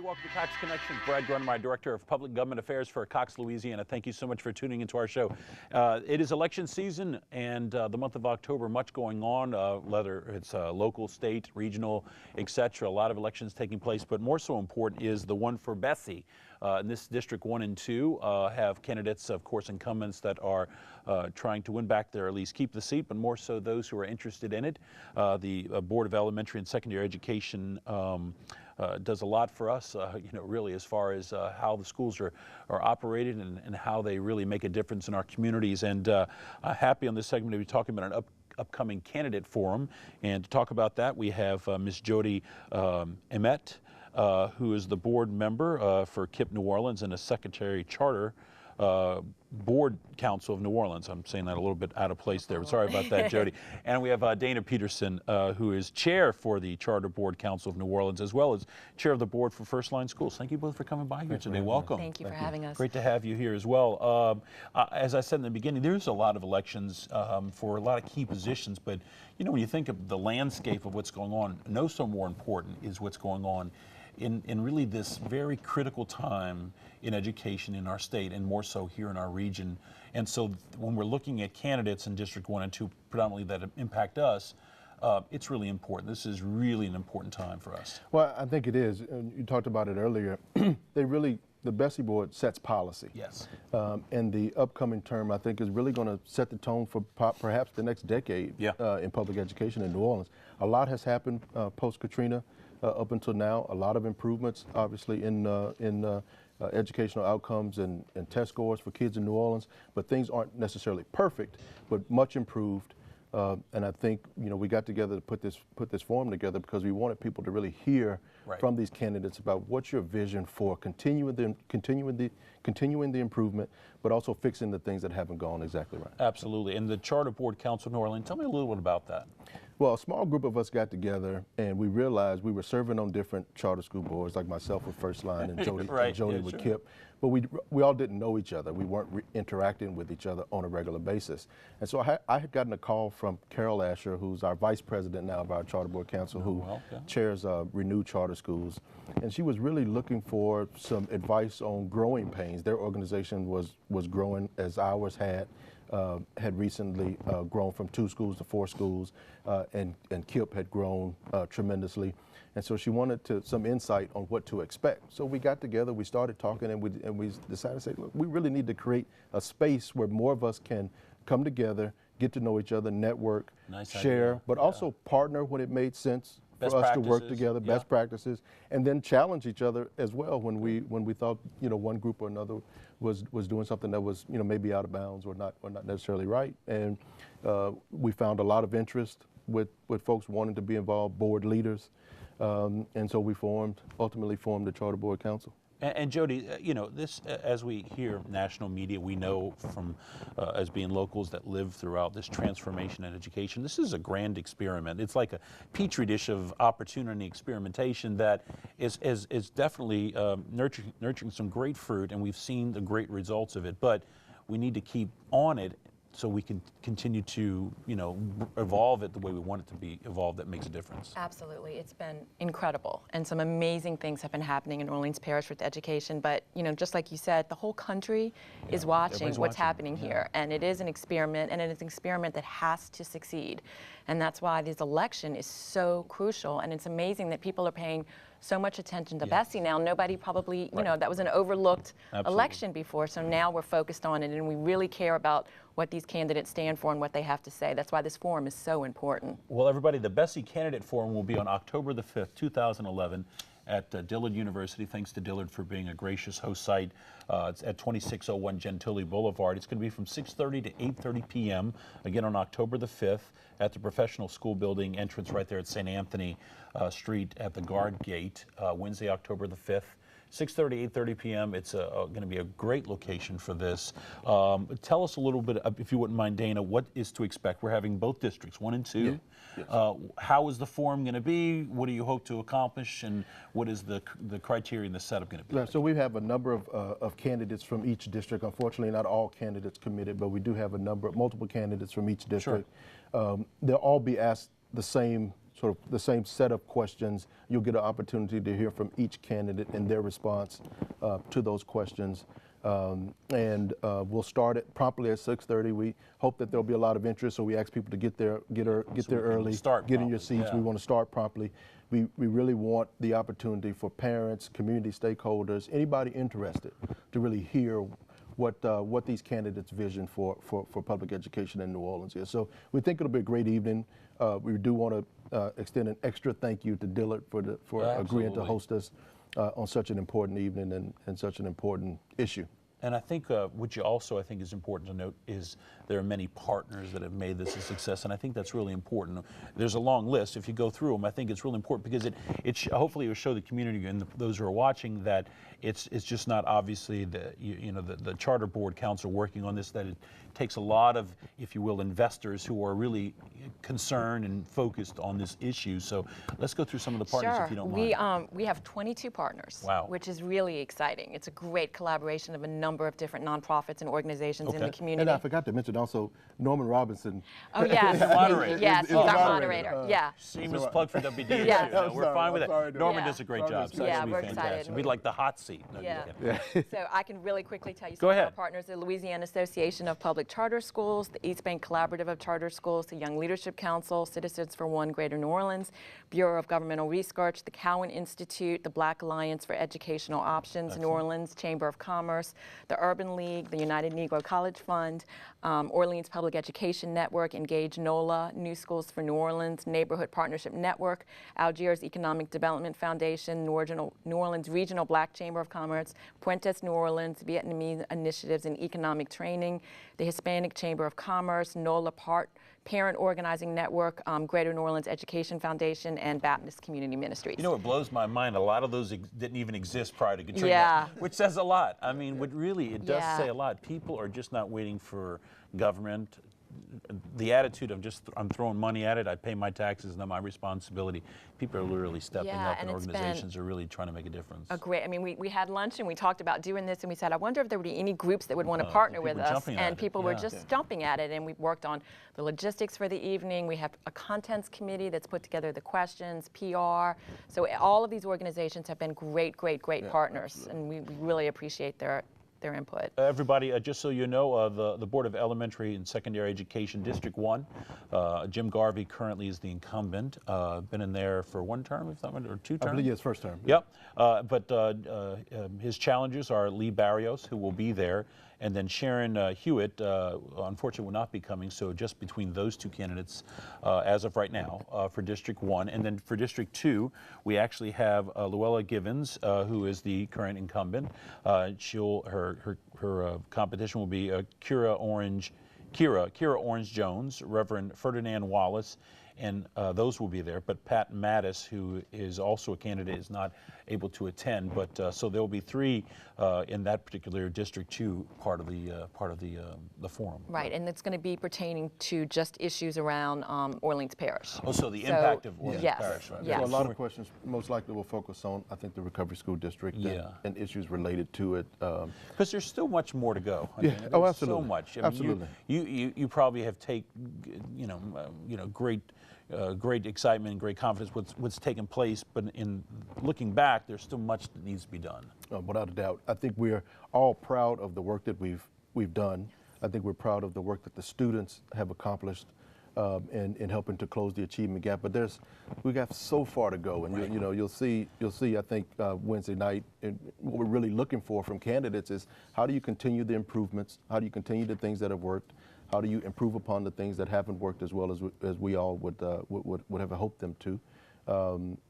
welcome to Cox Connections. Brad Grundmeyer, Director of Public Government Affairs for Cox, Louisiana. Thank you so much for tuning into our show. It is election season, and the month of October, much going on, whether it's local, state, regional, etc. A lot of elections taking place, but more so important is the one for Bessie. In this District 1 and 2 have candidates, of course, incumbents that are trying to win back or at least keep the seat, but more so those who are interested in it. The Board of Elementary and Secondary Education does a lot for us, really as far as how the schools are operated and how they really make a difference in our communities. And happy on this segment to be talking about an upcoming candidate forum. And to talk about that, we have Ms. Jodi Aamodt, who is the board member for KIPP New Orleans and a secretary charter board council of New Orleans. I'm saying that a little bit out of place there. Sorry about that, Jodi. And we have Dana Peterson, who is chair for the Charter Board Council of New Orleans, as well as chair of the board for First Line Schools. Thank you both for coming by here today. Welcome. Thank you for having us. Great to have you here as well. As I said in the beginning, there's a lot of elections for a lot of key positions, but when you think of the landscape of what's going on, no so more important is what's going on in really this very critical time in education in our state, and more so here in our region. And so when we're looking at candidates in District 1 and 2 predominantly that impact us, it's really important. This is really an important time for us. Well, I think it is. You talked about it earlier. The Bessie Board sets policy. Yes. And the upcoming term, I think, is really going to set the tone for perhaps the next decade in public education in New Orleans. A lot has happened post-Katrina up until now. A lot of improvements, obviously, in educational outcomes and test scores for kids in New Orleans, but things aren't necessarily perfect, but much improved. And I think we got together to put this forum together because we wanted people to really hear from these candidates about what's your vision for continuing the improvement, but also fixing the things that haven't gone exactly right. Absolutely. And the Charter Board Council of New Orleans, tell me a little bit about that. Well, a small group of us got together and we realized we were serving on different charter school boards, like myself with First Line and Jodi, with KIPP. But we all didn't know each other. We weren't interacting with each other on a regular basis. And so I had gotten a call from Carol Asher, who's our vice president now of our Charter Board Council, who chairs Renew Charter Schools. And she was really looking for some advice on growing pains. Their organization was growing as ours had recently grown from 2 schools to 4 schools, and KIPP had grown tremendously. And so she wanted some insight on what to expect. So we got together, we started talking, and we decided to say, look, we really need to create a space where more of us can come together, get to know each other, network, share, but also partner when it made sense for us to work together, best practices, and then challenge each other as well when we thought one group or another was doing something that was maybe out of bounds or not necessarily right. And we found a lot of interest with folks wanting to be involved, board leaders, and so we ultimately formed the Charter Board Council. And Jodi, this, as we hear national media, we know from as being locals that live throughout this transformation in education, this is a grand experiment. It's like a petri dish of opportunity experimentation that is definitely nurturing some great fruit, and we've seen the great results of it. But we need to keep on it so we can continue to, evolve it the way we want it to be evolved that makes a difference. Absolutely. It's been incredible. And some amazing things have been happening in Orleans Parish with education. But, just like you said, the whole country is watching what's happening here. And it is an experiment, and it is an experiment that has to succeed. And that's why this election is so crucial. And it's amazing that people are paying so much attention to Bessie now. Nobody probably, that was an overlooked election before. So now we're focused on it, and we really care about what these candidates stand for and what they have to say. That's why this forum is so important. Well, everybody, the Bessie Candidate Forum will be on October the 5th, 2011 at Dillard University. Thanks to Dillard for being a gracious host site. It's at 2601 Gentilly Boulevard. It's going to be from 6:30 to 8:30 p.m. Again on October the 5th at the Professional School Building entrance right there at St. Anthony Street at the Guard Gate. Wednesday, October the 5th. 6:30, 8:30 p.m. It's going to be a great location for this. Tell us a little bit, if you wouldn't mind, Dana, what is to expect? We're having both districts, 1 and 2. Yes. How is the forum going to be? What do you hope to accomplish? And what is the criteria and the setup going to be? Like? So we have a number of candidates from each district. Unfortunately, not all candidates committed, but we do have multiple candidates from each district. They'll all be asked the same sort of the same set of questions. You'll get an opportunity to hear from each candidate and their response to those questions. We'll start it promptly at 6:30. We hope that there'll be a lot of interest, so we ask people to get there early, get in your seats. Yeah. We want to start promptly. We really want the opportunity for parents, community stakeholders, anybody interested to really hear what these candidates' vision for public education in New Orleans is. So we think it'll be a great evening. We do want to extend an extra thank you to Dillard for agreeing to host us on such an important evening and such an important issue. And I think what you also, I think, is important to note is there are many partners that have made this a success, and I think that's really important. There's a long list. If you go through them, I think it's really important because hopefully it will show the community and those who are watching that it's just not obviously the charter board council working on this, that it takes a lot of, if you will, investors who are really concerned and focused on this issue. So let's go through some of the partners, if you don't mind. We have 22 partners, wow, which is really exciting. It's a great collaboration of a number of different nonprofits and organizations in the community. And I forgot to mention also Norman Robinson. Oh yes, moderator. Yes, he's our moderator. Yeah. Seamless plug for WDSU. Yes. No, we're fine with it. Norman does a great job. So yeah, it's we're fantastic. excited. We'd like the hot seat. No, yeah. So I can really quickly tell you Go some of ahead. our partners: the Louisiana Association of Public Charter Schools, the East Bank Collaborative of Charter Schools, the Young Leadership Council, Citizens for One Greater New Orleans, Bureau of Governmental Research, the Cowan Institute, the Black Alliance for Educational Options, New Orleans Chamber of Commerce, the Urban League, the United Negro College Fund, Orleans Public Education Network, Engage NOLA, New Schools for New Orleans, Neighborhood Partnership Network, Algiers Economic Development Foundation, New Orleans Regional Black Chamber of Commerce, Puentes New Orleans, Vietnamese Initiatives in Economic Training, the Hispanic Chamber of Commerce, NOLA Parent Organizing Network, Greater New Orleans Education Foundation, and Baptist Community Ministries. You know, it blows my mind. A lot of those didn't even exist prior to Katrina, which says a lot. I mean, it does say a lot. People are just not waiting for government. The attitude of I'm throwing money at it, I pay my taxes, not my responsibility. People are literally stepping up, and organizations are really trying to make a difference. I mean, we had lunch and we talked about doing this, and we said, I wonder if there would be any groups that would want to partner with us. And people were just jumping at it, and we worked on the logistics for the evening. We have a contents committee that's put together the questions, PR. So all of these organizations have been great partners, absolutely. and we really appreciate their input. Everybody, just so you know, the Board of Elementary and Secondary Education, District 1, Jim Garvey currently is the incumbent. Been in there for one term, or two terms? I believe it's first term. Yep, but his challengers are Lee Barrios, who will be there, and then Sharon Hewitt, unfortunately will not be coming, so just between those two candidates as of right now for District 1. And then for District 2, we actually have Luella Givens, who is the current incumbent. Her competition will be Kira Orange Jones, Reverend Ferdinand Wallace, and those will be there. But Pat Mattis, who is also a candidate, is not able to attend. But so there will be three in that particular District 2 part of the forum. Right, and it's going to be pertaining to just issues around Orleans Parish. Oh, so the impact of Orleans Parish, right? Yes. So a lot of questions most likely will focus on, I think, the Recovery School District and issues related to it. Because there's still much more to go. I mean, oh, absolutely. So much. I mean, absolutely. You probably have great excitement and great confidence what's taken place, but in looking back, there's still much that needs to be done. Without a doubt. I think we're all proud of the work that we've done. I think we're proud of the work that the students have accomplished in helping to close the achievement gap. But we got so far to go, and you'll see. I think Wednesday night, and what we're really looking for from candidates is how do you continue the improvements? How do you continue the things that have worked? How do you improve upon the things that haven't worked as well as we all would have hoped them to?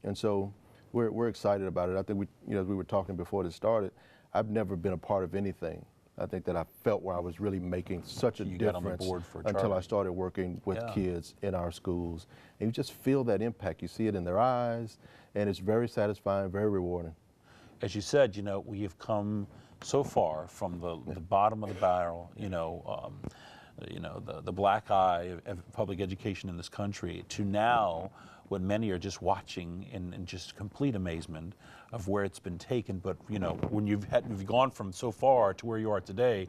And so we're excited about it. I think as we were talking before this started, I've never been a part of anything. I think that I felt where I was really making such a difference until I started working with kids in our schools. And you just feel that impact. You see it in their eyes, and it's very satisfying, very rewarding. As you said, we have come so far from the bottom of the barrel, the black eye of public education in this country, to now what many are just watching in just complete amazement of where it's been taken. But when you've gone from so far to where you are today,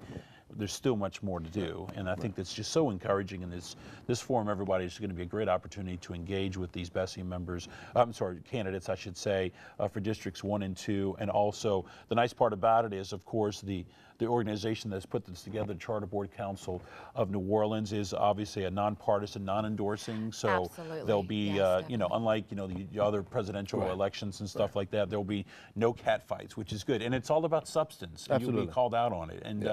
there's still much more to do, and I think that's just so encouraging. In this forum, everybody is going to be a great opportunity to engage with these BESI members. I'm sorry, candidates, I should say, for districts 1 and 2, and also the nice part about it is, of course, the organization that's put this together, the Charter Board Council of New Orleans, is obviously a nonpartisan, non-endorsing. So Absolutely. there'll be, Yes, you know, unlike the other presidential elections and stuff like that, there'll be no cat fights, which is good. And it's all about substance. And you'll be called out on it. And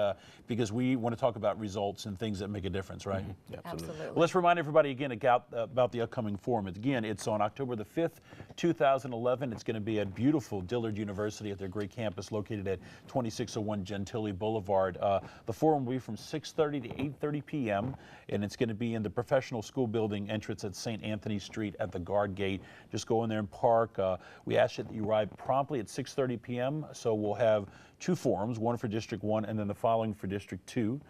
because we want to talk about results and things that make a difference, right? Absolutely. Well, let's remind everybody again about the upcoming forum. Again, it's on October the 5th, 2011. It's going to be at beautiful Dillard University at their great campus located at 2601 Gentilly Boulevard. The forum will be from 6:30 to 8:30 p.m. and it's going to be in the professional school building entrance at St. Anthony Street at the guard gate. Just go in there and park. We ask that you arrive promptly at 6:30 p.m. So we'll have 2 forums, one for District 1 and then the following for District 2.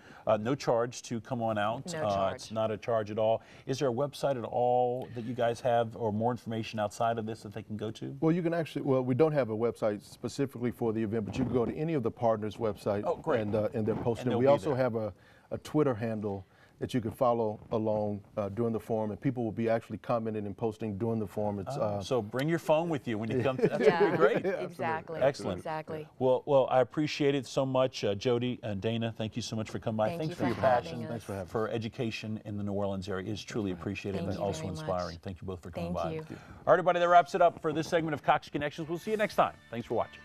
No charge to come on out. No charge. It's not a charge at all. Is there a website at all that you guys have or more information outside of this that they can go to? Well, you can actually, well, we don't have a website specifically for the event, but you can go to any of the partners' websites and they're posting. And we also have a Twitter handle that you can follow along during the forum, and people will be actually commenting and posting during the forum. It's, so bring your phone with you when you come. That's great. Exactly. Excellent. Exactly. Well, I appreciate it so much, Jodi and Dana. Thank you so much for coming by. Thanks for your passion. Thanks for having for education in the New Orleans area is truly appreciated and also inspiring. Thank you both for coming by. Thank you. All right, everybody, that wraps it up for this segment of Cox Connections. We'll see you next time. Thanks for watching.